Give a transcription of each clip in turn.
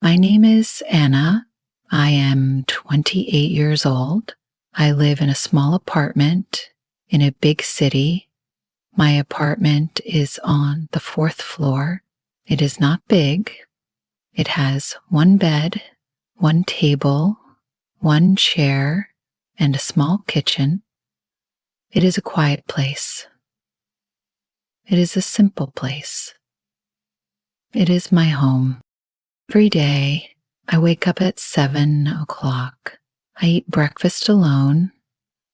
My name is Anna. I am 28 years old. I live in a small apartment in a big city. My apartment is on the 4th floor. It is not big. It has one bed, one table, one chair, and a small kitchen. It is a quiet place. It is a simple place. It is my home. Every day, I wake up at 7 o'clock. I eat breakfast alone.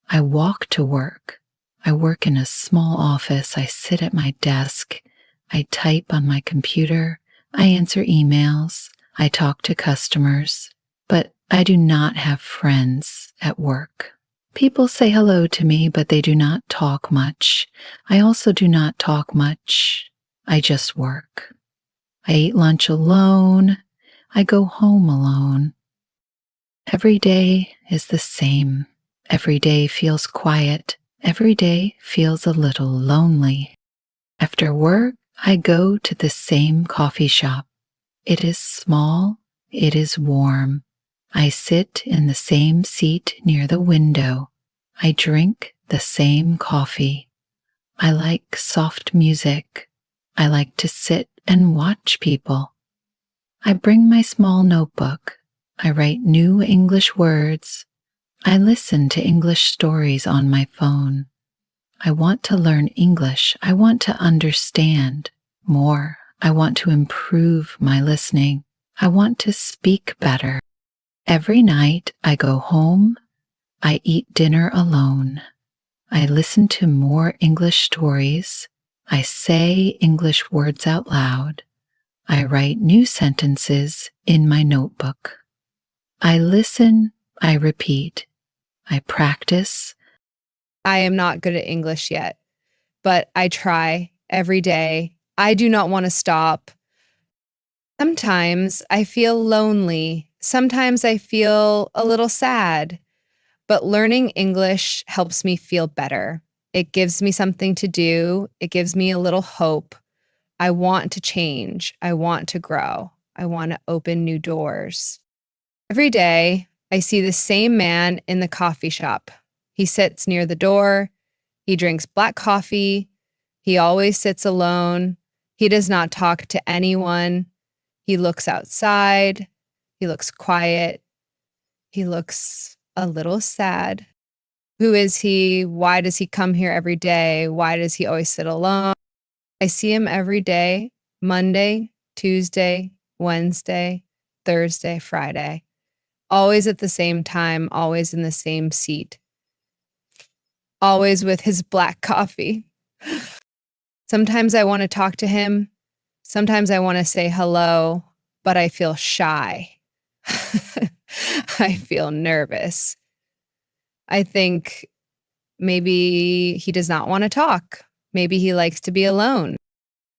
I walk to work. I work in a small office. I sit at my desk. I type on my computer. I answer emails. I talk to customers. But I do not have friends at work. People say hello to me, but they do not talk much. I also do not talk much. I just work. I eat lunch alone. I go home alone. Every day is the same. Every day feels quiet. Every day feels a little lonely. After work, I go to the same coffee shop. It is small. It is warm. I sit in the same seat near the window. I drink the same coffee. I like soft music. I like to sit and watch people. I bring my small notebook. I write new English words. I listen to English stories on my phone. I want to learn English. I want to understand more. I want to improve my listening. I want to speak better. Every night I go home. I eat dinner alone. I listen to more English stories. I say English words out loud. I write new sentences in my notebook. I listen. I repeat. I practice. I am not good at English yet, but I try every day. I do not want to stop. Sometimes I feel lonely. Sometimes I feel a little sad, but learning English helps me feel better. It gives me something to do. It gives me a little hope. I want to change. I want to grow. I want to open new doors. Every day, I see the same man in the coffee shop. He sits near the door. He drinks black coffee. He always sits alone. He does not talk to anyone. He looks outside. He looks quiet. He looks a little sad. Who is he? Why does he come here every day? Why does he always sit alone? I see him every day, Monday, Tuesday, Wednesday, Thursday, Friday. Always at the same time, always in the same seat. Always with his black coffee. Sometimes I want to talk to him. Sometimes I want to say hello, but I feel shy. I feel nervous. I think maybe he does not want to talk. Maybe he likes to be alone.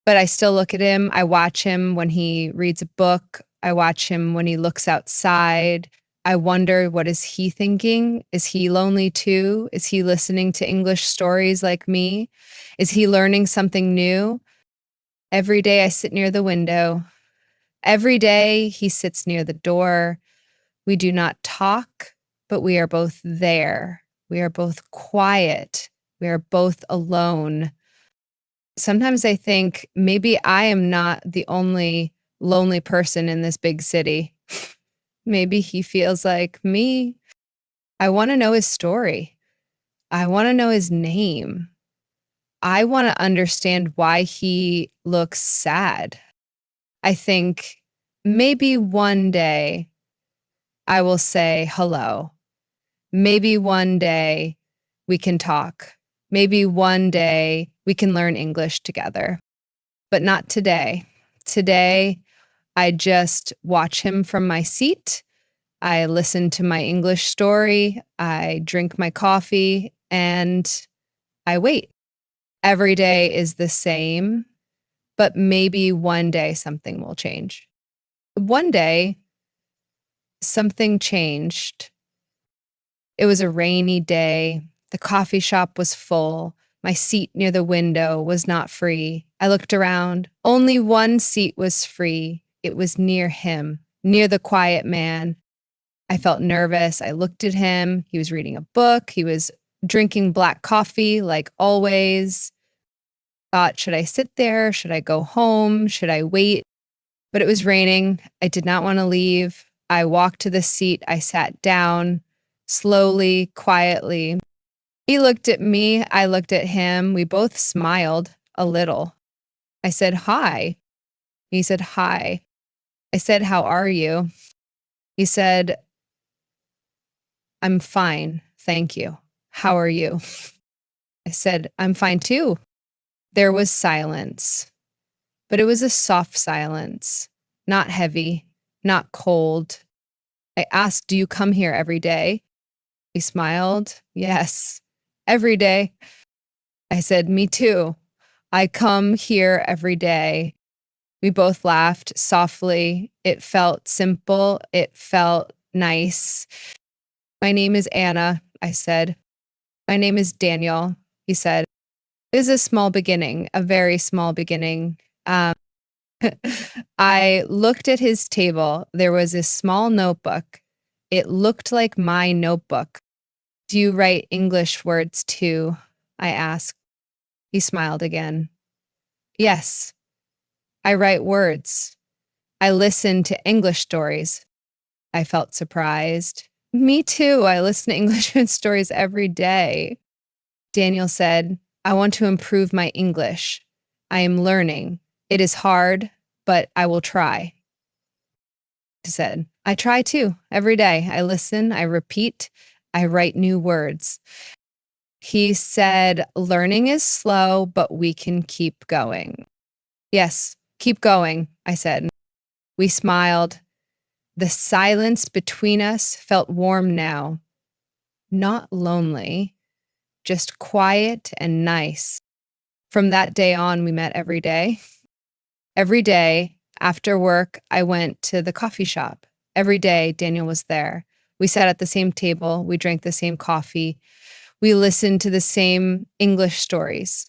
But I still look at him. I watch him when he reads a book. I watch him when he looks outside. I wonder, what is he thinking? Is he lonely too? Is he listening to English stories like me? Is he learning something new? Every day I sit near the window. Every day he sits near the door. We do not talk, but we are both there. We are both quiet. We are both alone. Sometimes I think maybe I am not the only lonely person in this big city. Maybe he feels like me. I want to know his story. I want to know his name. I want to understand why he looks sad. I think maybe one day I will say hello. Maybe one day we can talk. Maybe one day we can learn English together. But not today. Today, I just watch him from my seat. I listen to my English story. I drink my coffee and I wait. Every day is the same, but maybe one day something will change. One day, something changed. It was a rainy day. The coffee shop was full. My seat near the window was not free. I looked around. Only one seat was free. It was near him. near the quiet man. I felt nervous. I looked at him. He was reading a book. He was drinking black coffee like always. Thought, should I sit there? Should I go home? Should I wait? But it was raining. I did not want to leave. I walked to the seat. I sat down slowly, quietly. He looked at me. I looked at him. We both smiled a little. I said, hi. He said, hi. I said, how are you? He said, I'm fine. Thank you. How are you? I said, I'm fine too. There was silence, but it was a soft silence, not heavy, not cold. I asked, do you come here every day? He smiled. Yes, every day. I said, me too. I come here every day. We both laughed softly. It felt simple. It felt nice. My name is Anna, I said. My name is Daniel, he said. It was a small beginning, a very small beginning. I looked at his table. There was a small notebook. It looked like my notebook. Do you write English words too? I asked. He smiled again. Yes, I write words. I listen to English stories. I felt surprised. Me too. I listen to English stories every day. Daniel said, I want to improve my English. I am learning. It is hard, but I will try. He said, I try too. Every day I listen, I repeat, I write new words. He said, learning is slow, but we can keep going. Yes, keep going, I said. We smiled. The silence between us felt warm now. Not lonely, just quiet and nice. From that day on, we met every day. Every day after work, I went to the coffee shop. Every day, Daniel was there. We sat at the same table. We drank the same coffee. We listened to the same English stories.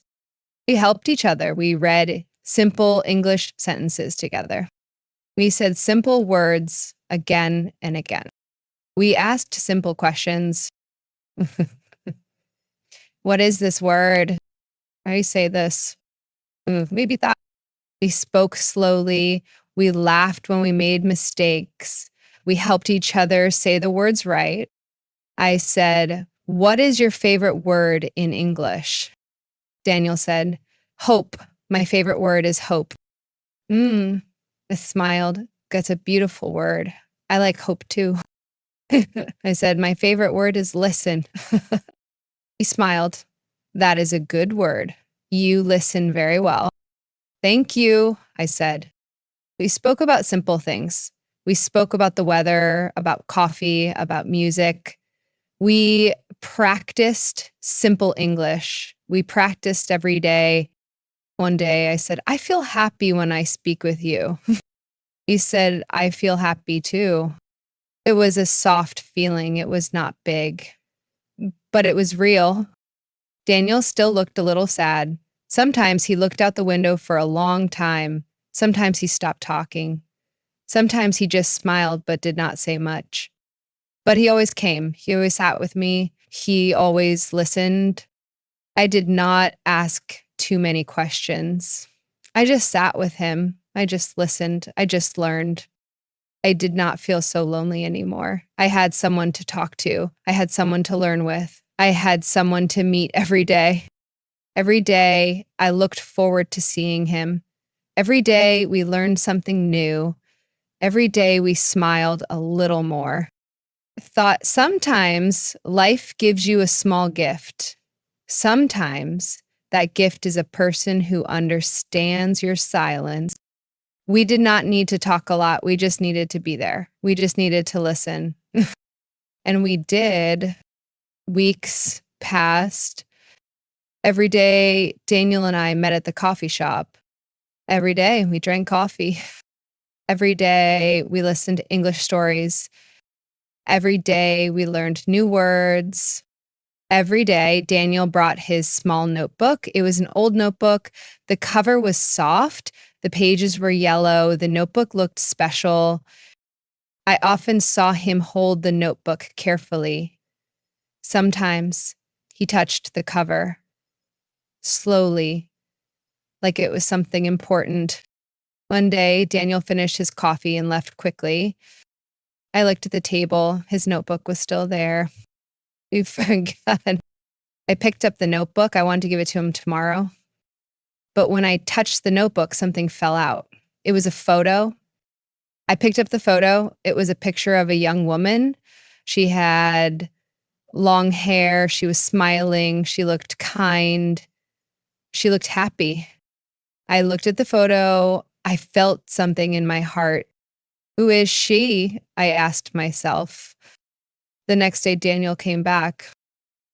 We helped each other. We read simple English sentences together. We said simple words again and again. We asked simple questions. What is this word? How do you say this? Maybe that. We spoke slowly. We laughed when we made mistakes. We helped each other say the words right. I said, what is your favorite word in English? Daniel said, hope. My favorite word is hope. I smiled. That's a beautiful word. I like hope too. I said, my favorite word is listen. He smiled. That is a good word. You listen very well. Thank you, I said. We spoke about simple things. We spoke about the weather, about coffee, about music. We practiced simple English. We practiced every day. One day I said, I feel happy when I speak with you. He said, I feel happy too. It was a soft feeling. It was not big, but it was real. Daniel still looked a little sad. Sometimes he looked out the window for a long time. Sometimes he stopped talking. Sometimes he just smiled but did not say much. But he always came. He always sat with me. He always listened. I did not ask too many questions. I just sat with him. I just listened. I just learned. I did not feel so lonely anymore. I had someone to talk to. I had someone to learn with. I had someone to meet every day. Every day, I looked forward to seeing him. Every day, we learned something new. Every day, we smiled a little more. I thought sometimes life gives you a small gift. Sometimes that gift is a person who understands your silence. We did not need to talk a lot. We just needed to be there. We just needed to listen. And we did. Weeks passed. Every day, Daniel and I met at the coffee shop. Every day, we drank coffee. Every day, we listened to English stories. Every day, we learned new words. Every day, Daniel brought his small notebook. It was an old notebook. The cover was soft. The pages were yellow. The notebook looked special. I often saw him hold the notebook carefully. Sometimes he touched the cover, slowly, like it was something important. One day, Daniel finished his coffee and left quickly. I looked at the table. His notebook was still there. We forgot. I picked up the notebook. I wanted to give it to him tomorrow. But when I touched the notebook, something fell out. It was a photo. I picked up the photo. It was a picture of a young woman. She had long hair. She was smiling. She looked kind. She looked happy. I looked at the photo. I felt something in my heart. Who is she? I asked myself. The next day, Daniel came back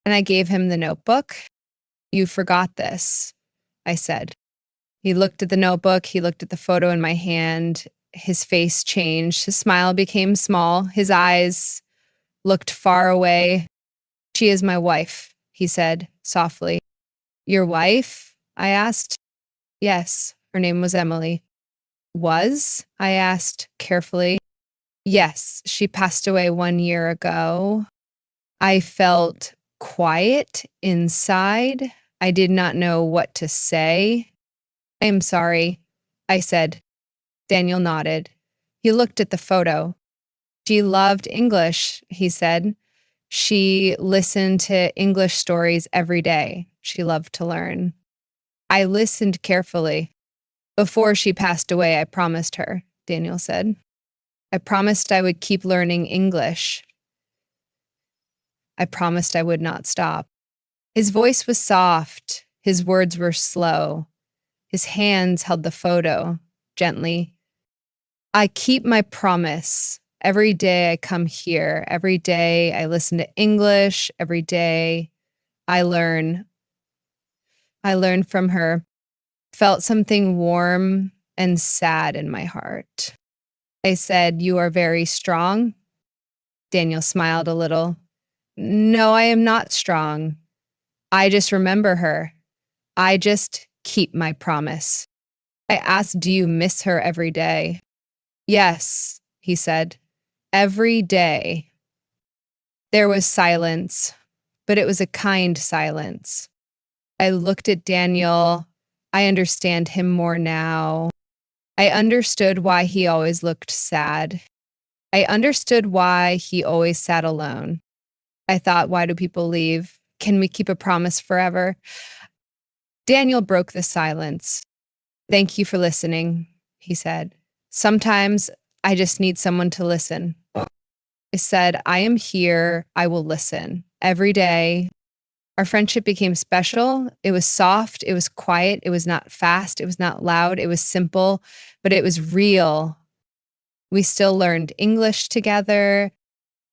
and I gave him the notebook. You forgot this, I said. He looked at the notebook. He looked at the photo in my hand. His face changed. His smile became small. His eyes looked far away. She is my wife, he said softly. Your wife? I asked. Yes, her name was Emily. Was? I asked carefully. Yes, she passed away 1 year ago. I felt quiet inside. I did not know what to say. I am sorry, I said. Daniel nodded. He looked at the photo. She loved English, he said. She listened to English stories every day. She loved to learn. I listened carefully. Before she passed away, I promised her, Daniel said. I promised I would keep learning English. I promised I would not stop. His voice was soft. His words were slow. His hands held the photo gently. I keep my promise. Every day I come here. Every day I listen to English. Every day I learn. I learned from her. Felt something warm and sad in my heart. I said, you are very strong. Daniel smiled a little. No, I am not strong. I just remember her. I just keep my promise. I asked, do you miss her every day? Yes, he said. Every day. There was silence, but it was a kind silence. I looked at Daniel. I understand him more now. I understood why he always looked sad. I understood why he always sat alone. I thought, why do people leave? Can we keep a promise forever? Daniel broke the silence. Thank you for listening, he said. Sometimes I just need someone to listen. I said, I am here. I will listen every day. Our friendship became special. It was soft. It was quiet. It was not fast. It was not loud. It was simple, but it was real. We still learned English together.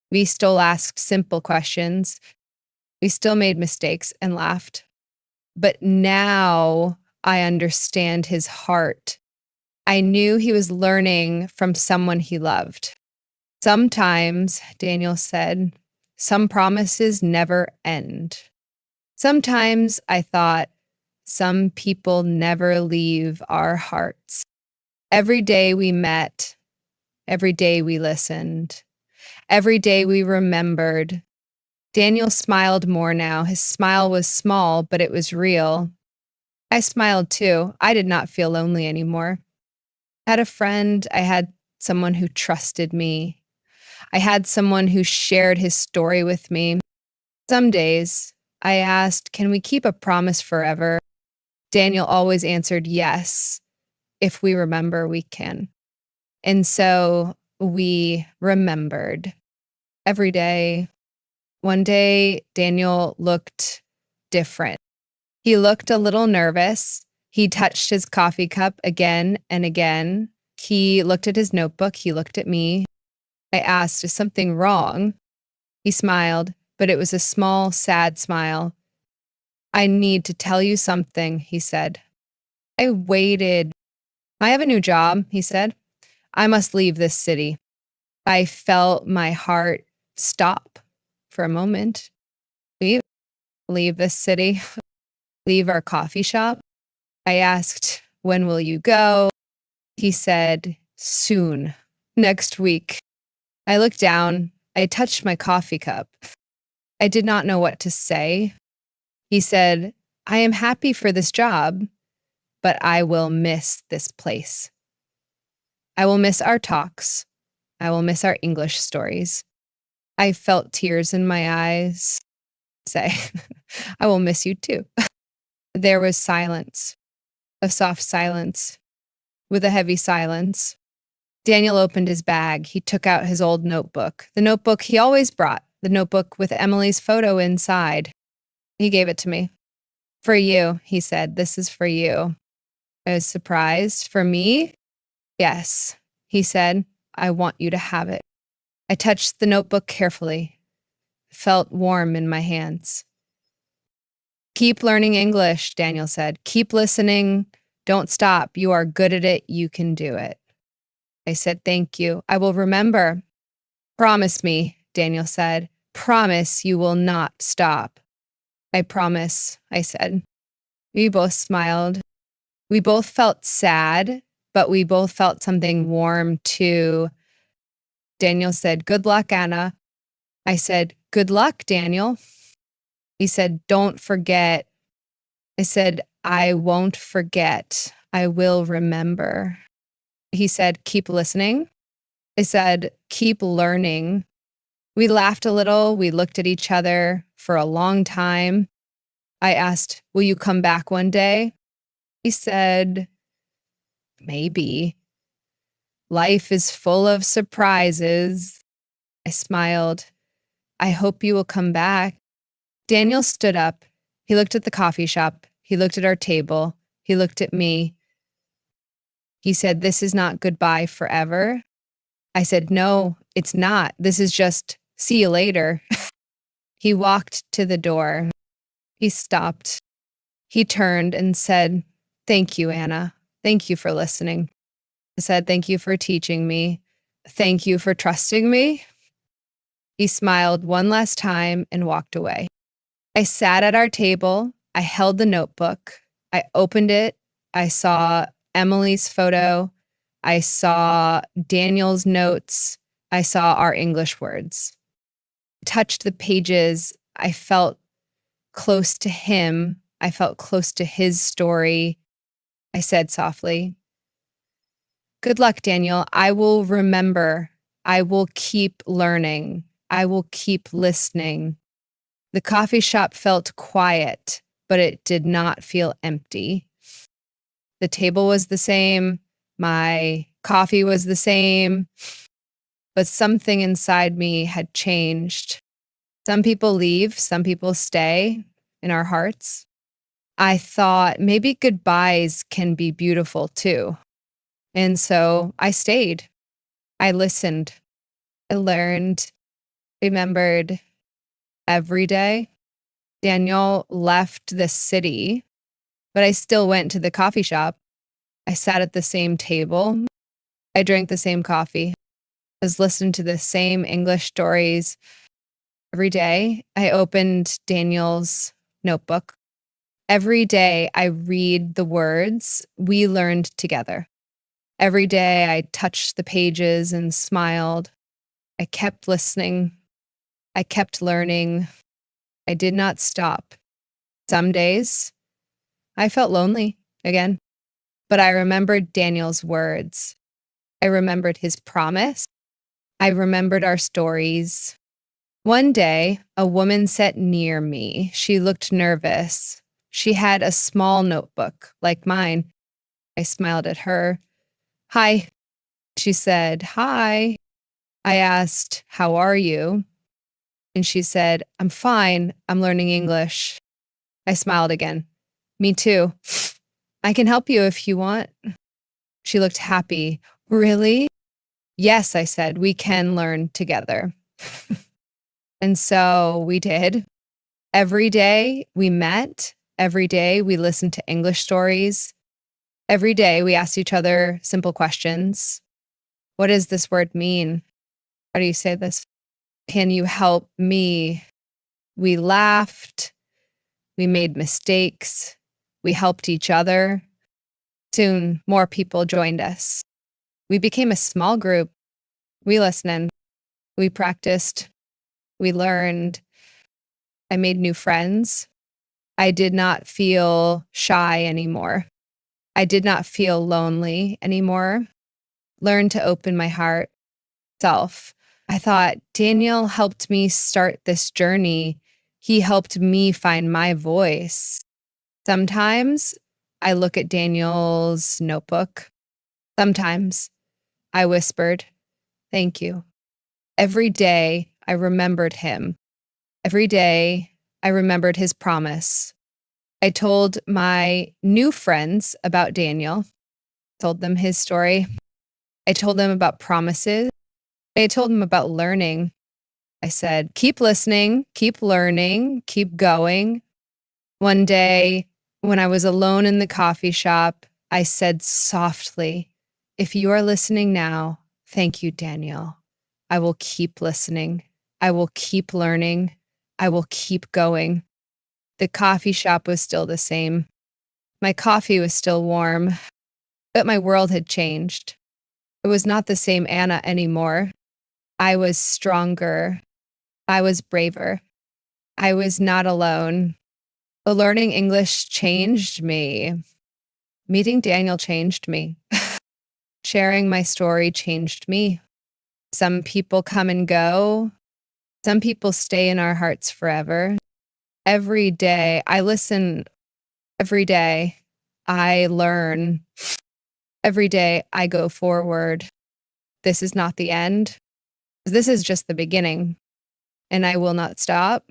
We still asked simple questions. We still made mistakes and laughed. But now I understand his heart. I knew he was learning from someone he loved. Sometimes, Daniel said, some promises never end. Sometimes I thought, some people never leave our hearts. Every day we met, every day we listened, every day we remembered. Daniel smiled more now. His smile was small, but it was real. I smiled too. I did not feel lonely anymore. I had a friend. I had someone who trusted me. I had someone who shared his story with me. Some days I asked, can we keep a promise forever? Daniel always answered yes. If we remember, we can. And so we remembered every day. One day, Daniel looked different. He looked a little nervous. He touched his coffee cup again and again. He looked at his notebook. He looked at me. I asked, is something wrong? He smiled, but it was a small, sad smile. I need to tell you something, he said. I waited. I have a new job, he said. I must leave this city. I felt my heart stop for a moment. Leave this city, leave our coffee shop. I asked, when will you go? He said, soon, next week. I looked down. I touched my coffee cup. I did not know what to say. He said, I am happy for this job, but I will miss this place. I will miss our talks. I will miss our English stories. I felt tears in my eyes. Say, I will miss you too. There was silence, a soft silence, with a heavy silence. Daniel opened his bag. He took out his old notebook, the notebook he always brought, the notebook with Emily's photo inside. He gave it to me. For you, he said, this is for you. I was surprised. For me? Yes, he said, I want you to have it. I touched the notebook carefully. It felt warm in my hands. Keep learning English, Daniel said. Keep listening. Don't stop. You are good at it. You can do it. I said, thank you. I will remember. Promise me, Daniel said. Promise you will not stop. I promise, I said. We both smiled. We both felt sad, but we both felt something warm too. Daniel said, good luck, Anna. I said, good luck, Daniel. He said, don't forget. I said, I won't forget. I will remember. He said, keep listening. I said, keep learning. We laughed a little. We looked at each other for a long time. I asked, will you come back one day? He said, maybe. Life is full of surprises. I smiled. I hope you will come back. Daniel stood up. He looked at the coffee shop. He looked at our table. He looked at me. He said, this is not goodbye forever. I said, no, it's not. This is just see you later. He walked to the door. He stopped. He turned and said, thank you, Anna. Thank you for listening. I said, thank you for teaching me. Thank you for trusting me. He smiled one last time and walked away. I sat at our table. I held the notebook. I opened it. I saw Emily's photo. I saw Daniel's notes. I saw our English words. Touched the pages. I felt close to him. I felt close to his story. I said softly, good luck, Daniel. I will remember. I will keep learning. I will keep listening. The coffee shop felt quiet, but it did not feel empty. The table was the same. My coffee was the same, but something inside me had changed. Some people leave, some people stay in our hearts. I thought maybe goodbyes can be beautiful too. And so I stayed. I listened. I learned, remembered every day. Daniel left the city, but I still went to the coffee shop. I sat at the same table. I drank the same coffee. I was listening to the same English stories. Every day, I opened Daniel's notebook. Every day, I read the words we learned together. Every day, I touched the pages and smiled. I kept listening. I kept learning. I did not stop. Some days, I felt lonely again, but I remembered Daniel's words. I remembered his promise. I remembered our stories. One day, a woman sat near me. She looked nervous. She had a small notebook like mine. I smiled at her. Hi. She said, hi. I asked, how are you? And she said, I'm fine. I'm learning English. I smiled again. Me too. I can help you if you want. She looked happy. Really? Yes, I said, we can learn together. And so we did. Every day we met. Every day we listened to English stories. Every day we asked each other simple questions. What does this word mean? How do you say this? Can you help me? We laughed. We made mistakes. We helped each other. Soon, more people joined us. We became a small group. We listened. We practiced, we learned, I made new friends. I did not feel shy anymore. I did not feel lonely anymore. Learned to open my heart, self. I thought Daniel helped me start this journey. He helped me find my voice. Sometimes I look at Daniel's notebook. Sometimes I whispered, "Thank you." Every day I remembered him. Every day I remembered his promise. I told my new friends about Daniel, told them his story. I told them about promises. I told them about learning. I said, keep listening, keep learning, keep going. One day, when I was alone in the coffee shop, I said softly, if you are listening now, thank you, Daniel. I will keep listening. I will keep learning. I will keep going. The coffee shop was still the same. My coffee was still warm, but my world had changed. It was not the same Anna anymore. I was stronger. I was braver. I was not alone. Learning English changed me. Meeting Daniel changed me. Sharing my story changed me. Some people come and go. Some people stay in our hearts forever. Every day, I listen. Every day, I learn. Every day, I go forward. This is not the end. This is just the beginning, and I will not stop.